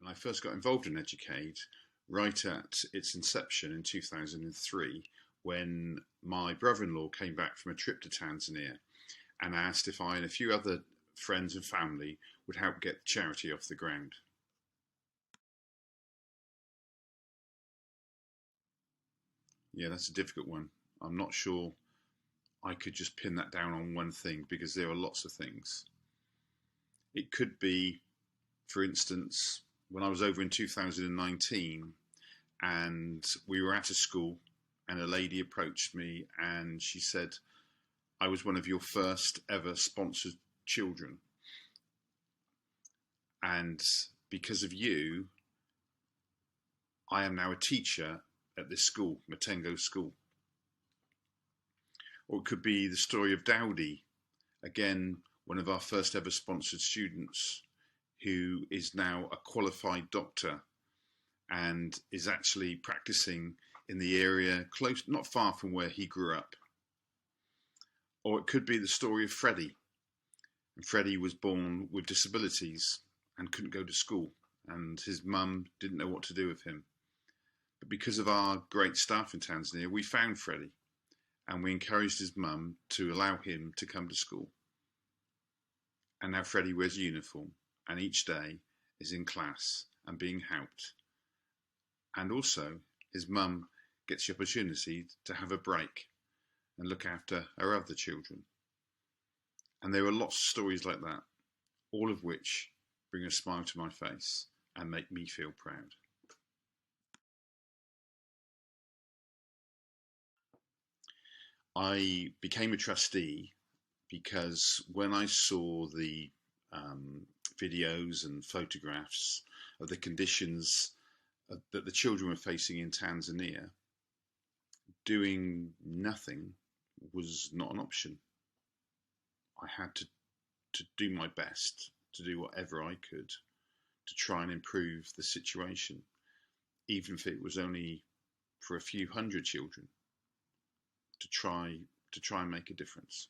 I first got involved in EdUKaid right at its inception in 2003 when my brother-in-law came back from a trip to Tanzania and asked if I and a few other friends and family would help get the charity off the ground. Yeah, that's a difficult one. I'm not sure I could just pin that down on one thing because there are lots of things. It could be, for instance, when I was over in 2019 and we were at a school and a lady approached me and she said, I was one of your first ever sponsored children. And because of you, I am now a teacher at this school, Matengo School. Or it could be the story of Dowdy, again, one of our first ever sponsored students who is now a qualified doctor and is actually practicing in the area close, not far from where he grew up. Or it could be the story of Freddie. And Freddie was born with disabilities and couldn't go to school, and his mum didn't know what to do with him. But because of our great staff in Tanzania, we found Freddie and we encouraged his mum to allow him to come to school. And now Freddie wears a uniform and each day is in class and being helped. And also his mum gets the opportunity to have a break and look after her other children. And there are lots of stories like that, all of which bring a smile to my face and make me feel proud. I became a trustee because when I saw the videos and photographs of the conditions that the children were facing in Tanzania, doing nothing was not an option. I had to do my best, to do whatever I could to try and improve the situation, even if it was only for a few hundred children, to try and make a difference.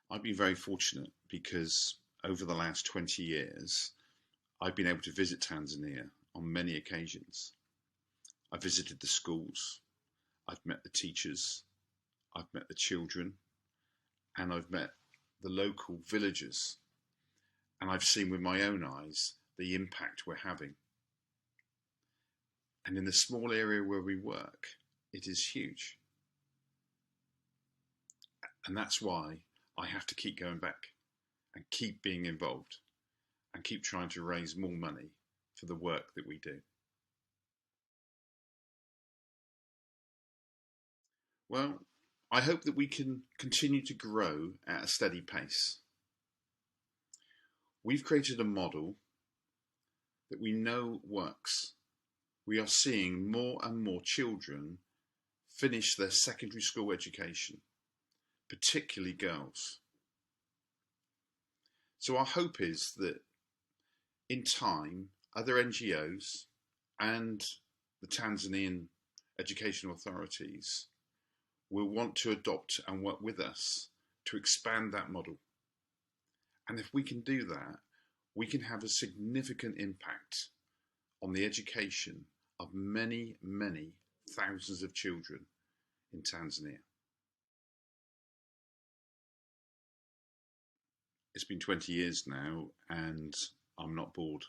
I've been very fortunate because over the last 20 years, I've been able to visit Tanzania on many occasions. I've visited the schools, I've met the teachers, I've met the children, and I've met the local villagers. And I've seen with my own eyes the impact we're having. And in the small area where we work, it is huge. And that's why I have to keep going back and keep being involved and keep trying to raise more money for the work that we do. Well, I hope that we can continue to grow at a steady pace. We've created a model that we know works. We are seeing more and more children finish their secondary school education, particularly girls. So our hope is that in time, other NGOs and the Tanzanian educational authorities will want to adopt and work with us to expand that model. And if we can do that, we can have a significant impact on the education of many, many thousands of children in Tanzania. It's been 20 years now and I'm not bored.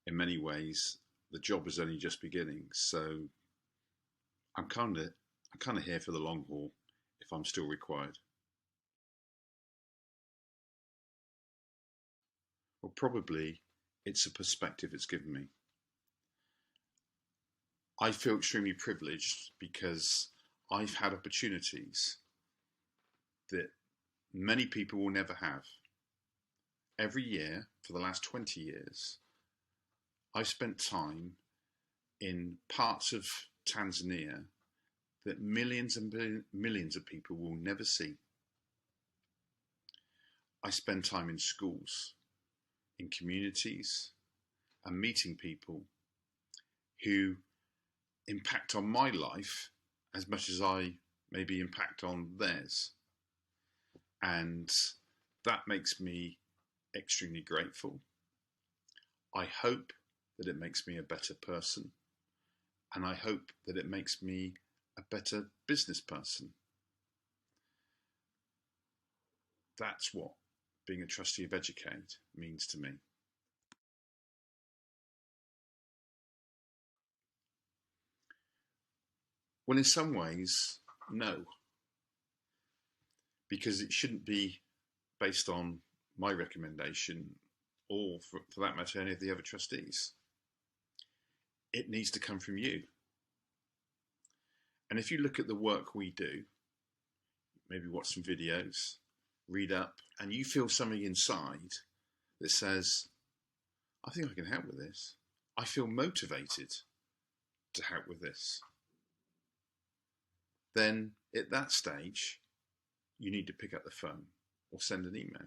In many ways, the job is only just beginning, so I'm kind of here for the long haul if I'm still required. Well, probably it's a perspective it's given me. I feel extremely privileged because I've had opportunities that many people will never have. Every year for the last 20 years, I've spent time in parts of Tanzania that millions and millions of people will never see. I spend time in schools, in communities, and meeting people who impact on my life as much as I maybe impact on theirs. And That makes me extremely grateful. I hope that it makes me a better person, and I hope that it makes me a better business person. That's what being a trustee of EdUKaid means to me. Well, in some ways, no, because it shouldn't be based on my recommendation or, for that matter, any of the other trustees. It needs to come from you. And if you look at the work we do, maybe watch some videos, read up, and you feel something inside that says, I think I can help with this. I feel motivated to help with this. Then at that stage, you need to pick up the phone or send an email.